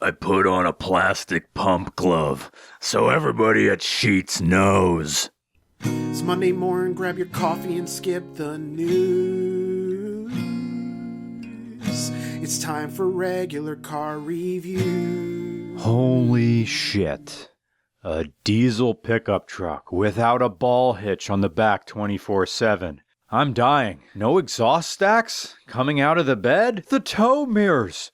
I put on a plastic pump glove so everybody at Sheetz knows. It's Monday morning, grab your coffee and skip the news. It's time for regular car review. Holy shit. A diesel pickup truck without a ball hitch on the back 24/7. I'm dying. No exhaust stacks coming out of the bed? The tow mirrors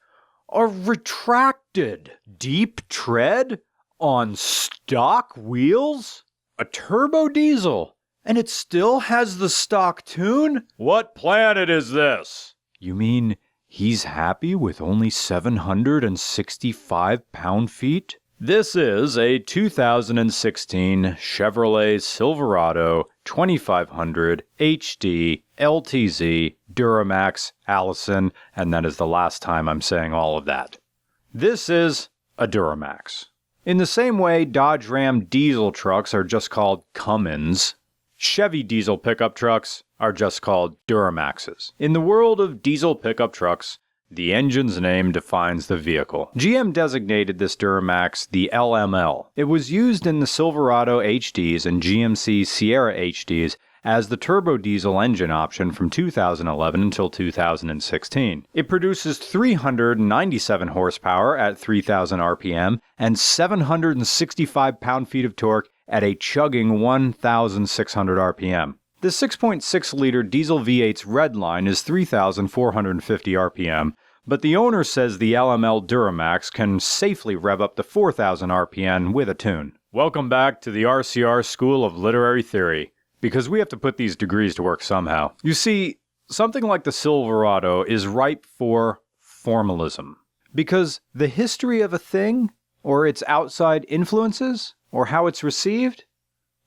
are retracted. Deep tread on stock wheels? A turbo diesel, and it still has the stock tune? What planet is this? You mean he's happy with only 765 pound-feet? This is a 2016 Chevrolet Silverado 2500 HD LTZ Duramax Allison, and that is the last time I'm saying all of that. This is a Duramax. In the same way Dodge Ram diesel trucks are just called Cummins, Chevy diesel pickup trucks are just called Duramaxes. In the world of diesel pickup trucks, the engine's name defines the vehicle. GM designated this Duramax the LML. It was used in the Silverado HDs and GMC Sierra HDs as the turbo diesel engine option from 2011 until 2016. It produces 397 horsepower at 3,000 RPM and 765 pound-feet of torque at a chugging 1,600 RPM. The 6.6-liter diesel V8's red line is 3,450 RPM, but the owner says the LML Duramax can safely rev up to 4,000 RPM with a tune. Welcome back to the RCR School of Literary Theory, because we have to put these degrees to work somehow. You see, something like the Silverado is ripe for formalism, because the history of a thing, or its outside influences, or how it's received,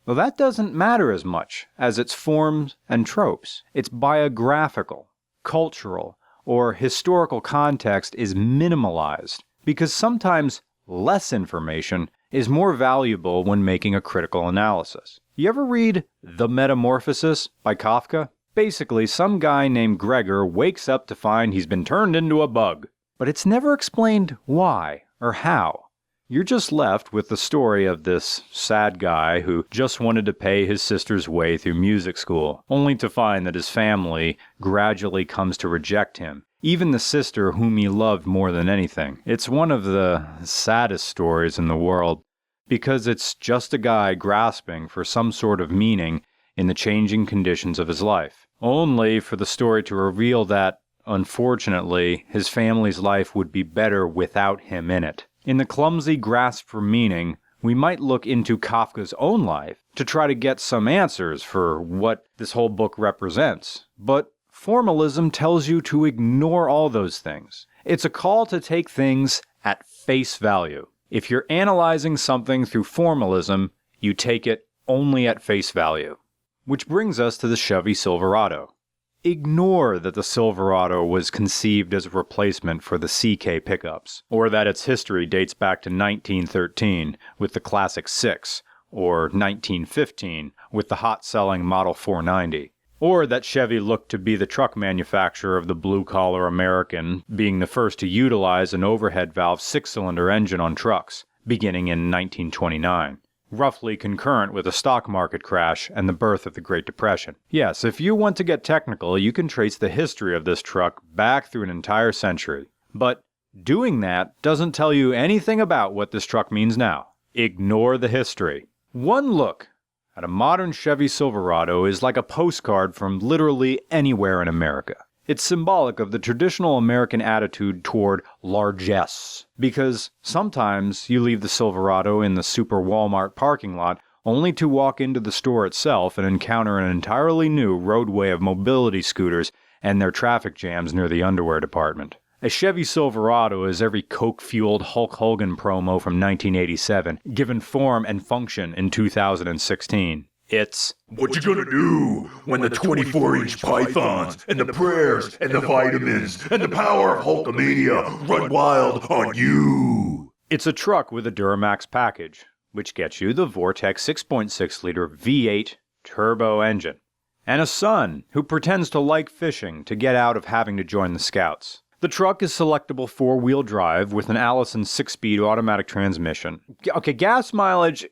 well, that doesn't matter as much as its forms and tropes. Its biographical, cultural, or historical context is minimalized, because sometimes less information is more valuable when making a critical analysis. You ever read The Metamorphosis by Kafka? Basically, some guy named Gregor wakes up to find he's been turned into a bug, but it's never explained why or how. You're just left with the story of this sad guy who just wanted to pay his sister's way through music school, only to find that his family gradually comes to reject him, even the sister whom he loved more than anything. It's one of the saddest stories in the world, because it's just a guy grasping for some sort of meaning in the changing conditions of his life, only for the story to reveal that, unfortunately, his family's life would be better without him in it. In the clumsy grasp for meaning, we might look into Kafka's own life to try to get some answers for what this whole book represents. But formalism tells you to ignore all those things. It's a call to take things at face value. If you're analyzing something through formalism, you take it only at face value. Which brings us to the Chevy Silverado. Ignore that the Silverado was conceived as a replacement for the CK pickups, or that its history dates back to 1913 with the Classic 6, or 1915 with the hot-selling Model 490, or that Chevy looked to be the truck manufacturer of the blue-collar American, being the first to utilize an overhead valve six-cylinder engine on trucks, beginning in 1929. Roughly concurrent with the stock market crash and the birth of the Great Depression. Yes, if you want to get technical, you can trace the history of this truck back through an entire century. But doing that doesn't tell you anything about what this truck means now. Ignore the history. One look at a modern Chevy Silverado is like a postcard from literally anywhere in America. It's symbolic of the traditional American attitude toward largesse, because sometimes you leave the Silverado in the super Walmart parking lot only to walk into the store itself and encounter an entirely new roadway of mobility scooters and their traffic jams near the underwear department. A Chevy Silverado is every coke-fueled Hulk Hogan promo from 1987, given form and function in 2016. It's, what you gonna do when the 24-inch pythons and the prayers and the vitamins and the power of Hulkamania run wild on you? It's a truck with a Duramax package, which gets you the Vortex 6.6-liter V8 turbo engine, and a son who pretends to like fishing to get out of having to join the Scouts. The truck is selectable four-wheel drive with an Allison 6-speed automatic transmission. Okay, gas mileage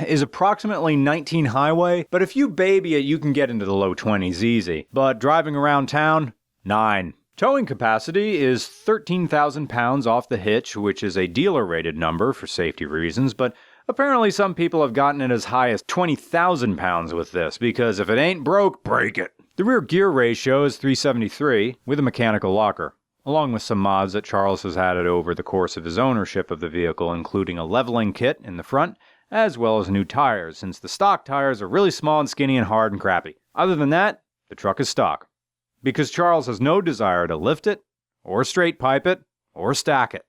is approximately 19 highway, but if you baby it, you can get into the low 20s easy. But driving around town, 9. Towing capacity is 13,000 pounds off the hitch, which is a dealer-rated number for safety reasons, but apparently some people have gotten it as high as 20,000 pounds with this, because if it ain't broke, break it. The rear gear ratio is 373 with a mechanical locker, along with some mods that Charles has added over the course of his ownership of the vehicle, including a leveling kit in the front, as well as new tires, since the stock tires are really small and skinny and hard and crappy. Other than that, the truck is stock, because Charles has no desire to lift it, or straight pipe it, or stack it.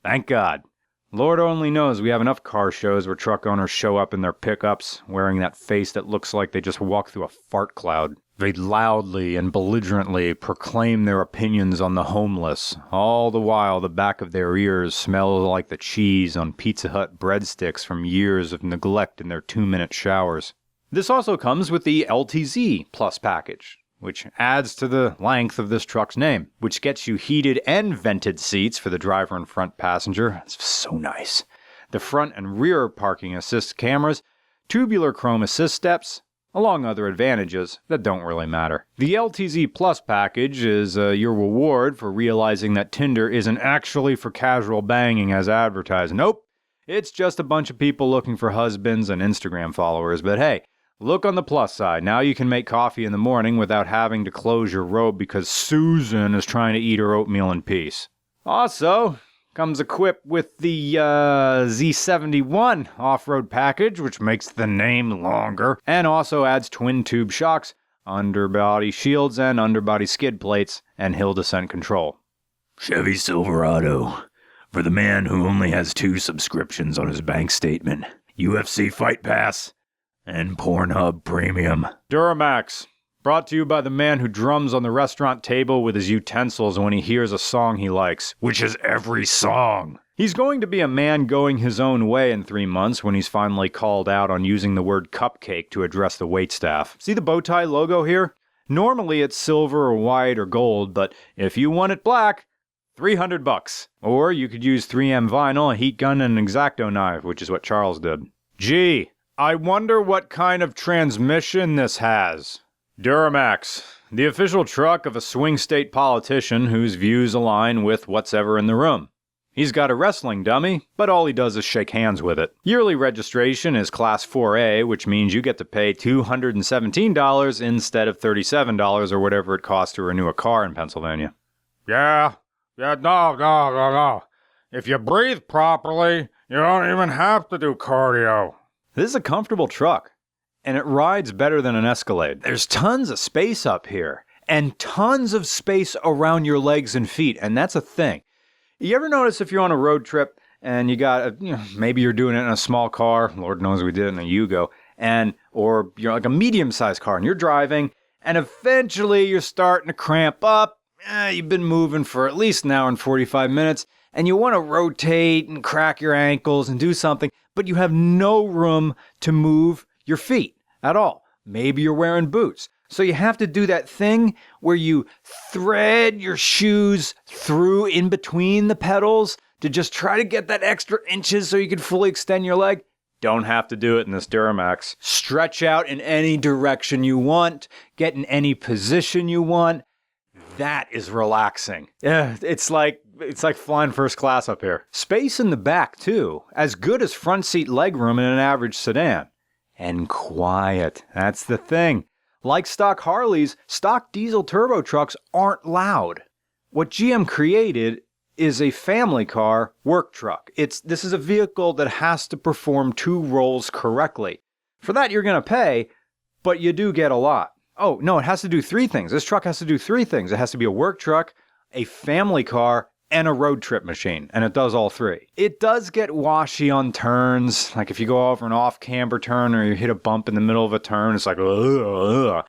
Thank God. Lord only knows we have enough car shows where truck owners show up in their pickups, wearing that face that looks like they just walked through a fart cloud. They loudly and belligerently proclaim their opinions on the homeless, all the while the back of their ears smells like the cheese on Pizza Hut breadsticks from years of neglect in their 2-minute showers. This also comes with the LTZ Plus package, which adds to the length of this truck's name, which gets you heated and vented seats for the driver and front passenger. It's so nice. The front and rear parking assist cameras, tubular chrome assist steps, along other advantages that don't really matter. The LTZ Plus package is your reward for realizing that Tinder isn't actually for casual banging as advertised. Nope, it's just a bunch of people looking for husbands and Instagram followers, but hey, look on the plus side. Now you can make coffee in the morning without having to close your robe because Susan is trying to eat her oatmeal in peace. Also, comes equipped with the Z71 off-road package, which makes the name longer, and also adds twin-tube shocks, underbody shields, and underbody skid plates, and hill descent control. Chevy Silverado. For the man who only has 2 subscriptions on his bank statement. UFC Fight Pass and Pornhub Premium. Duramax. Brought to you by the man who drums on the restaurant table with his utensils when he hears a song he likes, which is every song. He's going to be a man going his own way in 3 months when he's finally called out on using the word cupcake to address the waitstaff. See the bow tie logo here? Normally it's silver or white or gold, but if you want it black, $300. Or you could use 3M vinyl, a heat gun, and an X-Acto knife, which is what Charles did. Gee, I wonder what kind of transmission this has. Duramax, the official truck of a swing state politician whose views align with what's ever in the room. He's got a wrestling dummy, but all he does is shake hands with it. Yearly registration is Class 4A, which means you get to pay $217 instead of $37 or whatever it costs to renew a car in Pennsylvania. No. If you breathe properly, you don't even have to do cardio. This is a comfortable truck, and it rides better than an Escalade. There's tons of space up here, and tons of space around your legs and feet, and that's a thing. You ever notice if you're on a road trip, and you got, maybe you're doing it in a small car, Lord knows we did it in a Yugo, or you're like a medium-sized car, and you're driving, and eventually you're starting to cramp up, you've been moving for at least an hour and 45 minutes, and you want to rotate and crack your ankles and do something, but you have no room to move your feet at all. Maybe you're wearing boots. So you have to do that thing where you thread your shoes through in between the pedals to just try to get that extra inches so you can fully extend your leg. Don't have to do it in this Duramax. Stretch out in any direction you want. Get in any position you want. That is relaxing. Yeah, it's like flying first class up here. Space in the back, too. As good as front seat legroom in an average sedan. And quiet. That's the thing. Like stock Harleys, stock diesel turbo trucks aren't loud. What GM created is a family car work truck. This is a vehicle that has to perform 2 roles correctly. For that, you're going to pay, but you do get a lot. Oh, no, it has to do 3 things. This truck has to do 3 things. It has to be a work truck, a family car, and a road trip machine, and it does all 3. It does get washy on turns, like if you go over an off-camber turn or you hit a bump in the middle of a turn, it's like, ugh.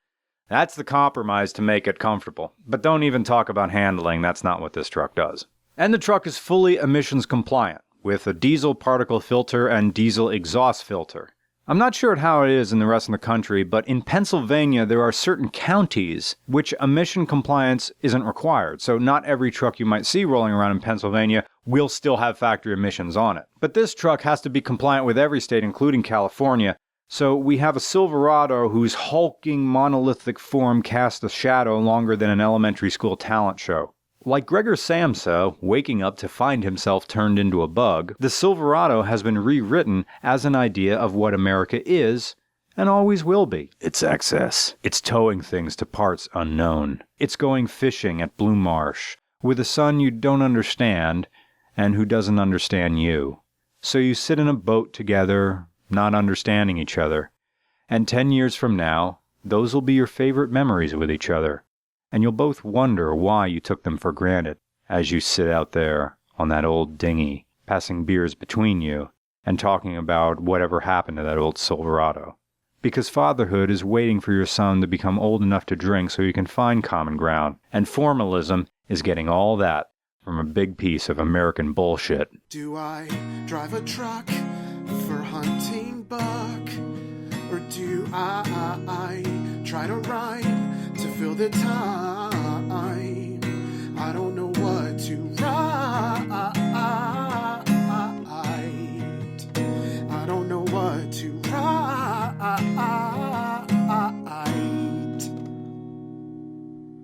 That's the compromise to make it comfortable. But don't even talk about handling, that's not what this truck does. And the truck is fully emissions compliant, with a diesel particle filter and diesel exhaust filter. I'm not sure how it is in the rest of the country, but in Pennsylvania there are certain counties which emission compliance isn't required. So not every truck you might see rolling around in Pennsylvania will still have factory emissions on it. But this truck has to be compliant with every state, including California. So we have a Silverado whose hulking monolithic form casts a shadow longer than an elementary school talent show. Like Gregor Samsa waking up to find himself turned into a bug, the Silverado has been rewritten as an idea of what America is and always will be. It's excess. It's towing things to parts unknown. It's going fishing at Blue Marsh with a son you don't understand and who doesn't understand you. So you sit in a boat together, not understanding each other. And 10 years from now, those will be your favorite memories with each other. And you'll both wonder why you took them for granted as you sit out there on that old dinghy, passing beers between you and talking about whatever happened to that old Silverado. Because fatherhood is waiting for your son to become old enough to drink so you can find common ground. And formalism is getting all that from a big piece of American bullshit. Do I drive a truck for hunting buck? Or do I try to rhyme to fill the time? I don't